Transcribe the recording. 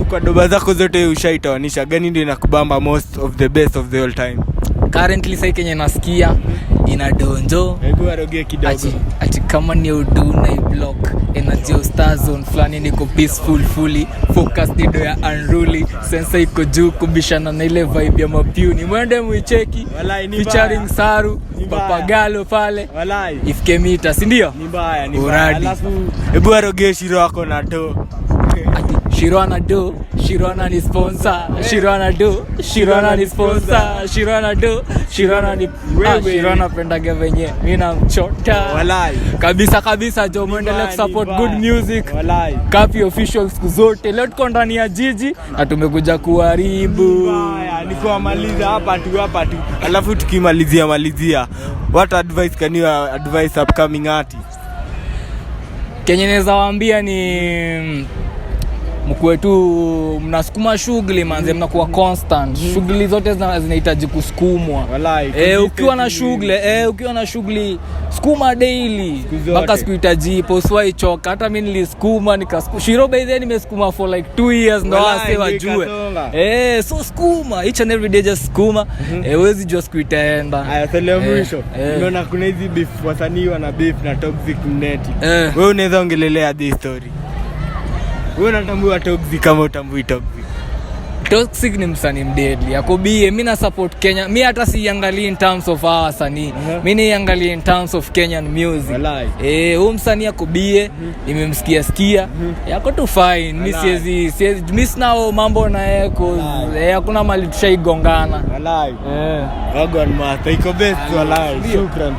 kwa doba zako zote ushaitoanisha, gani ndio inakubamba most of the best of the all time? Currently sai Kenya nasikia ina donjo. Hebu aroge kidogo. Ati kama ni udu na block energy star zone flani niko peaceful fully focus nido ya unruly sense iko juu kubishana na ile vibe ya mapiu ni mwende muicheki featuring Saru Papagalo pale Walai ifike mita si ndio ni mbaya alafu hebu aroge Shiro wako na do Shirona do, Shirona ni sponsor, Shirona do, Shirona ni sponsor, Shirona do, Shirona ni Shirona pendage venye mimi namchota. Walai Kabisa jo muendelee support good music. Walai Kapi official siku zote. Leo tuko ndani ya jiji na tumekuja kuharibu. Mbaya niko amaliza hapa tu. Alafu tukimalizia what advice can you advise upcoming artists? Kenye naweza waambia ni mkwe tu mnasukuma shughuli manze, mnakuwa constant. Shughuli zote zinahitaji kusukumwa. Ukiwa na shughuli sukuma daily mpaka sikuhitaji poswai choka. Hata mimi nilisukuma nikasukuma Shiro by then nimesukuma for like 2 years ndo wase wajue. So sukuma each and every day just sukuma. Huwezi jua siku itaenda. Haya toleo mwisho. Unaona kuna hizi beef wasanii wana beef na Toxic Net. Wewe unaweza ongelelea this story? Wewe unatambua Toxic kama utambui Toxic? Toxic ni msanii mdeadly. Akobie mimi na support Kenya. Mimi hata siangalie in terms of our wasanii. Mimi niangalie in terms of Kenyan music. Huyo msanii Akobie nimemsikia. Yako tu fine. Mimi siwezi miss nao mambo na yeye cause hakuna mali tushaigongana. Walai. Wagwan mata iko best walai. Shukran.